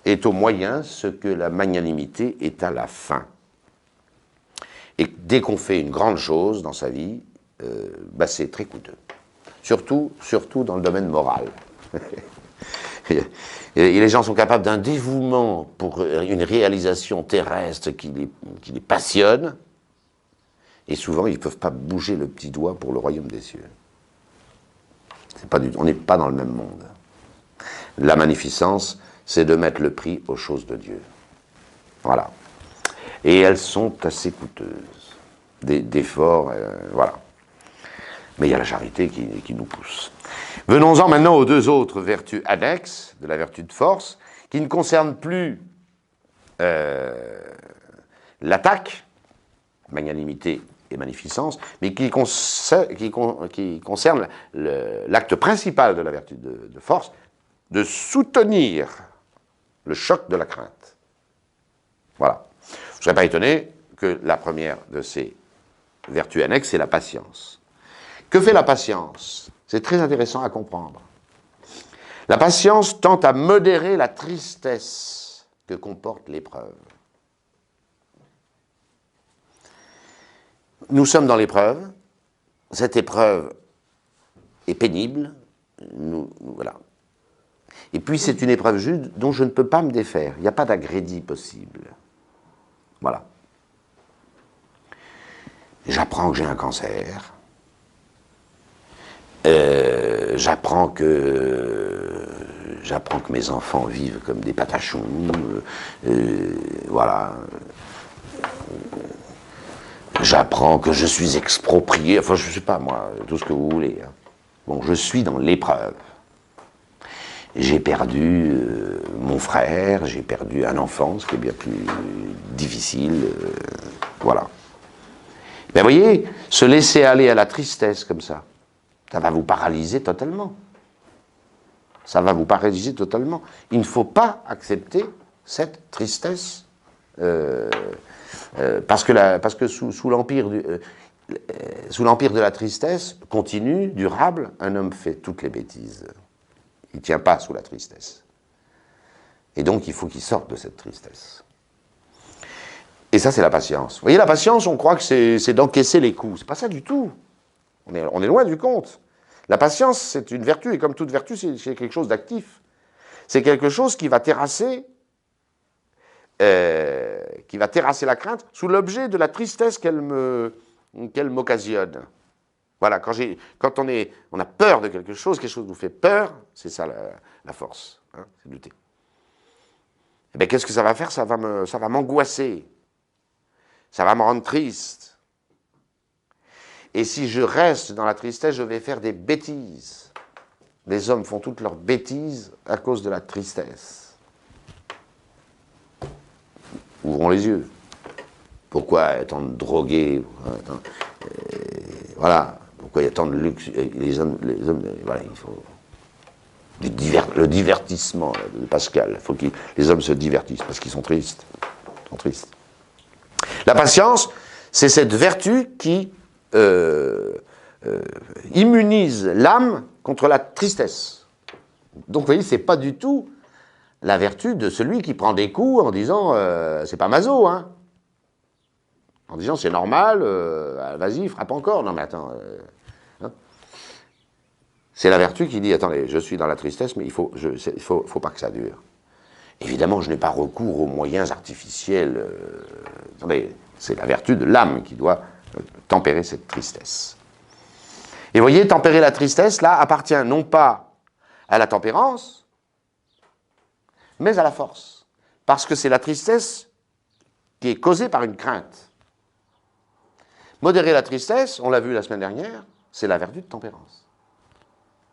est au moyen ce que la magnanimité est à la fin. Et dès qu'on fait une grande chose dans sa vie, bah c'est très coûteux. Surtout dans le domaine moral. Et les gens sont capables d'un dévouement pour une réalisation terrestre qui les passionne, et souvent ils ne peuvent pas bouger le petit doigt pour le royaume des cieux. On n'est pas dans le même monde. La magnificence, c'est de mettre le prix aux choses de Dieu. Voilà. Et elles sont assez coûteuses, d'efforts, voilà. Mais il y a la charité qui nous pousse. Venons-en maintenant aux deux autres vertus annexes de la vertu de force, qui ne concernent plus l'attaque, magnanimité et magnificence, mais qui concernent l'acte principal de la vertu de force, de soutenir le choc de la crainte. Voilà. Je ne serais pas étonné que la première de ces vertus annexes, c'est la patience. Que fait la patience? C'est très intéressant à comprendre. La patience tend à modérer la tristesse que comporte l'épreuve. Nous sommes dans l'épreuve. Cette épreuve est pénible. Voilà. Et puis c'est une épreuve juste dont je ne peux pas me défaire. Il n'y a pas d'agrédit possible. Voilà. J'apprends que j'ai un cancer. J'apprends que mes enfants vivent comme des patachons. Voilà. J'apprends que je suis exproprié. Enfin, je ne sais pas, moi, tout ce que vous voulez. Bon, je suis dans l'épreuve. J'ai perdu mon frère, j'ai perdu un enfant, ce qui est bien plus difficile. Voilà. Mais vous voyez, se laisser aller à la tristesse comme ça va vous paralyser totalement. Ça va vous paralyser totalement. Il ne faut pas accepter cette tristesse parce que sous l'empire de la tristesse continue, durable, un homme fait toutes les bêtises. Il ne tient pas sous la tristesse. Et donc, il faut qu'il sorte de cette tristesse. Et ça, c'est la patience. Vous voyez, la patience, on croit que c'est d'encaisser les coups. C'est pas ça du tout. On est loin du compte. La patience, c'est une vertu, et comme toute vertu, c'est quelque chose d'actif. C'est quelque chose qui va terrasser la crainte sous l'objet de la tristesse qu'elle m'occasionne. Voilà, quand on a peur de quelque chose nous fait peur, c'est ça la force, hein, c'est lutter. Et bien, qu'est-ce que ça va faire? Ça va m'angoisser, ça va me rendre triste. Et si je reste dans la tristesse, je vais faire des bêtises. Les hommes font toutes leurs bêtises à cause de la tristesse. Ouvrons les yeux. Pourquoi tant de drogués? Voilà. Pourquoi il y a tant de luxe? Les hommes voilà, il faut le divertissement de Pascal. Il faut que les hommes se divertissent parce qu'ils sont tristes. Ils sont tristes. La patience, c'est cette vertu qui immunise l'âme contre la tristesse. Donc, vous voyez, c'est pas du tout la vertu de celui qui prend des coups en disant c'est pas maso, hein. En disant c'est normal, vas-y, frappe encore. Non, mais attends. Hein. C'est la vertu qui dit attendez, je suis dans la tristesse, mais il faut pas que ça dure. Évidemment, je n'ai pas recours aux moyens artificiels. Attendez, c'est la vertu de l'âme qui doit tempérer cette tristesse. Et vous voyez, tempérer la tristesse, là, appartient non pas à la tempérance, mais à la force. Parce que c'est la tristesse qui est causée par une crainte. Modérer la tristesse, on l'a vu la semaine dernière, c'est la vertu de tempérance.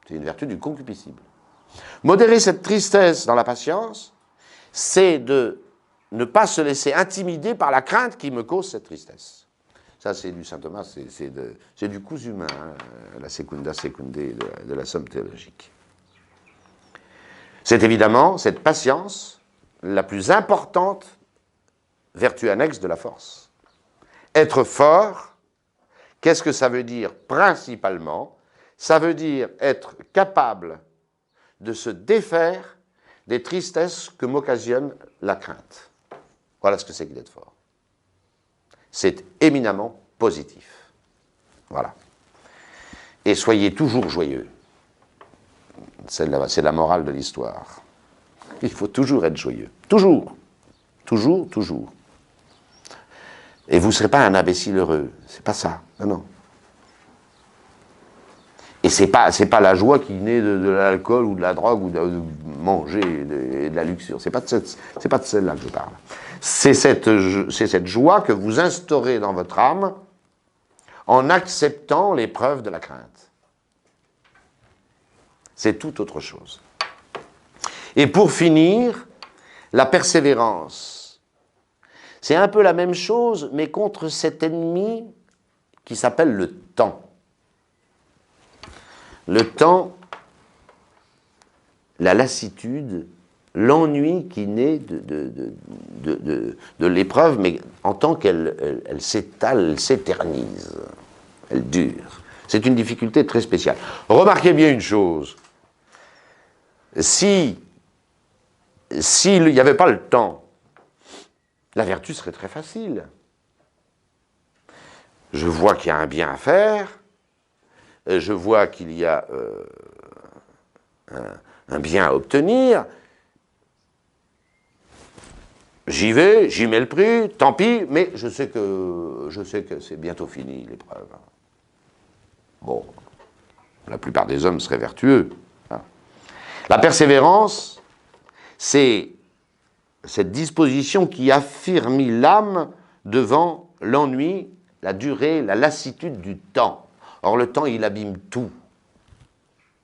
C'est une vertu du concupiscible. Modérer cette tristesse dans la patience, c'est de ne pas se laisser intimider par la crainte qui me cause cette tristesse. Ça, c'est du saint Thomas, c'est du cousu humain, hein, la secunda secundae de la somme théologique. C'est évidemment cette patience la plus importante vertu annexe de la force. Être fort, qu'est-ce que ça veut dire principalement? Ça veut dire être capable de se défaire des tristesses que m'occasionne la crainte. Voilà ce que c'est que d'être fort. C'est éminemment positif. Voilà. Et soyez toujours joyeux. C'est la morale de l'histoire. Il faut toujours être joyeux. Toujours. Toujours, toujours. Et vous ne serez pas un imbécile heureux. C'est pas ça. Non, non. Et c'est pas la joie qui naît de l'alcool ou de la drogue ou de manger et de la luxure. C'est pas de celle-là que je parle. C'est cette joie que vous instaurez dans votre âme en acceptant l'épreuve de la crainte. C'est tout autre chose. Et pour finir, la persévérance. C'est un peu la même chose, mais contre cet ennemi qui s'appelle le temps. Le temps, la lassitude, l'ennui qui naît de l'épreuve, mais en tant qu'elle s'étale, elle s'éternise, elle dure. C'est une difficulté très spéciale. Remarquez bien une chose. S'il n'y avait pas le temps, la vertu serait très facile. Je vois qu'il y a un bien à faire, je vois qu'il y a un bien à obtenir, j'y vais, j'y mets le prix, tant pis, mais je sais que c'est bientôt fini l'épreuve. Bon, la plupart des hommes seraient vertueux. Hein. La persévérance, c'est cette disposition qui affirme l'âme devant l'ennui, la durée, la lassitude du temps. Or, le temps, il abîme tout,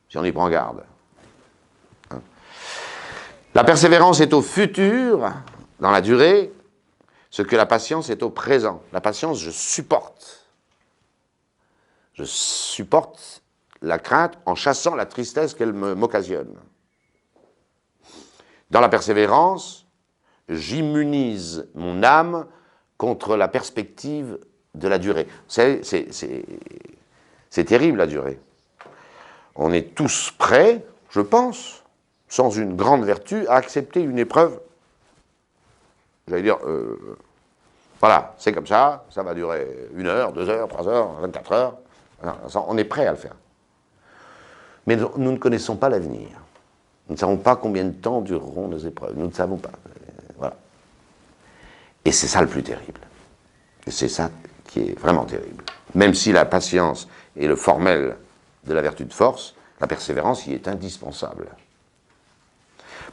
si on y prend garde. Hein. La persévérance est au futur, dans la durée, ce que la patience est au présent. La patience, je supporte. Je supporte la crainte en chassant la tristesse qu'elle m'occasionne. Dans la persévérance, j'immunise mon âme contre la perspective de la durée. C'est terrible, la durée. On est tous prêts, je pense, sans une grande vertu, à accepter une épreuve. J'allais dire, voilà, c'est comme ça va durer 1 heure, 2 heures, 3 heures, 24 heures. On est prêt à le faire. Mais nous ne connaissons pas l'avenir. Nous ne savons pas combien de temps dureront nos épreuves. Nous ne savons pas. Voilà. Et c'est ça le plus terrible. Et c'est ça qui est vraiment terrible. Même si la patience est le formel de la vertu de force, la persévérance y est indispensable.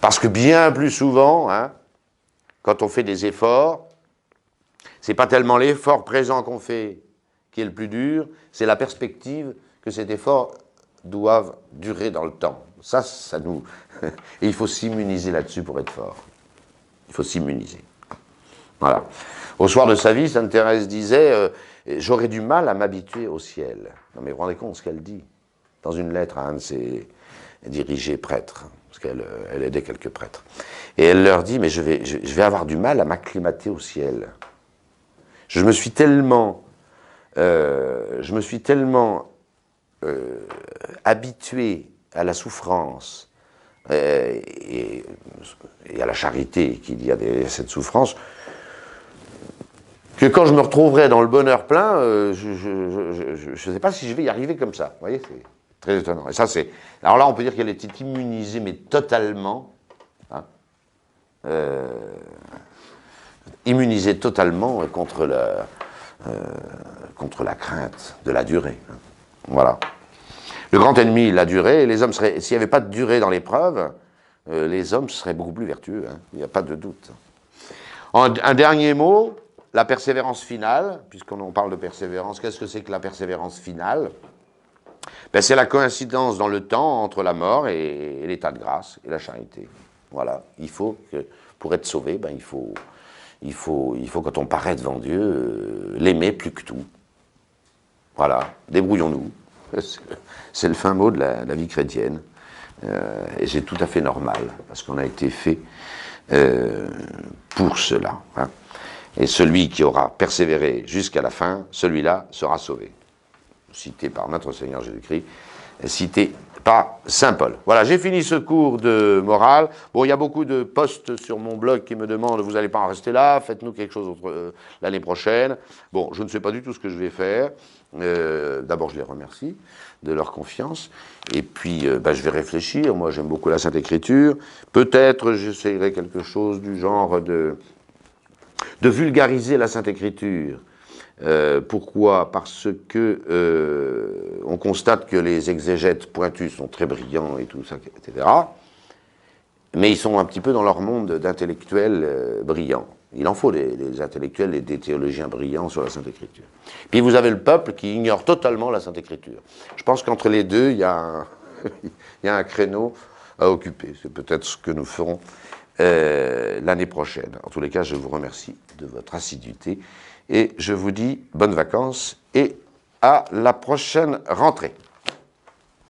Parce que bien plus souvent, hein, quand on fait des efforts, c'est pas tellement l'effort présent qu'on fait qui est le plus dur, c'est la perspective que cet effort doive durer dans le temps. Ça nous... Et il faut s'immuniser là-dessus pour être fort. Il faut s'immuniser. Voilà. Au soir de sa vie, Sainte Thérèse disait j'aurais du mal à m'habituer au ciel. Non mais vous vous rendez compte ce qu'elle dit dans une lettre à un de ses dirigés prêtres, parce qu'elle aidait quelques prêtres. Et elle leur dit mais je vais avoir du mal à m'acclimater au ciel. Je me suis tellement habitué à la souffrance et à la charité qu'il y a derrière cette souffrance, que quand je me retrouverai dans le bonheur plein, je ne sais pas si je vais y arriver comme ça. Vous voyez, c'est très étonnant. Et ça, c'est... Alors là, on peut dire qu'elle était immunisée, mais totalement, hein, immunisés totalement contre la crainte de la durée. Voilà. Le grand ennemi, la durée, et les hommes seraient, s'il n'y avait pas de durée dans l'épreuve, les hommes seraient beaucoup plus vertueux, hein, il n'y a pas de doute. Un dernier mot, la persévérance finale, puisqu'on parle de persévérance, qu'est-ce que c'est que la persévérance finale? Ben, c'est la coïncidence dans le temps entre la mort et l'état de grâce et la charité. Voilà, il faut que, pour être sauvé, ben, il faut quand on paraît devant Dieu, l'aimer plus que tout. Voilà, débrouillons-nous. C'est le fin mot de la vie chrétienne. Et c'est tout à fait normal, parce qu'on a été fait pour cela. Hein. Et celui qui aura persévéré jusqu'à la fin, celui-là sera sauvé. Cité par notre Seigneur Jésus-Christ, cité par Saint Paul. Voilà, j'ai fini ce cours de morale. Bon, il y a beaucoup de posts sur mon blog qui me demandent, vous n'allez pas en rester là, faites-nous quelque chose l'année prochaine. Bon, je ne sais pas du tout ce que je vais faire. D'abord, je les remercie de leur confiance. Et puis, je vais réfléchir. Moi, j'aime beaucoup la Sainte Écriture. Peut-être, j'essayerai quelque chose du genre de vulgariser la Sainte Écriture. Pourquoi? Parce que on constate que les exégètes pointus sont très brillants et tout ça, etc. Mais ils sont un petit peu dans leur monde d'intellectuels brillants. Il en faut des intellectuels et des théologiens brillants sur la Sainte Écriture. Puis vous avez le peuple qui ignore totalement la Sainte Écriture. Je pense qu'entre les deux, il y a un créneau à occuper. C'est peut-être ce que nous ferons l'année prochaine. En tous les cas, je vous remercie de votre assiduité et je vous dis bonnes vacances et à la prochaine rentrée.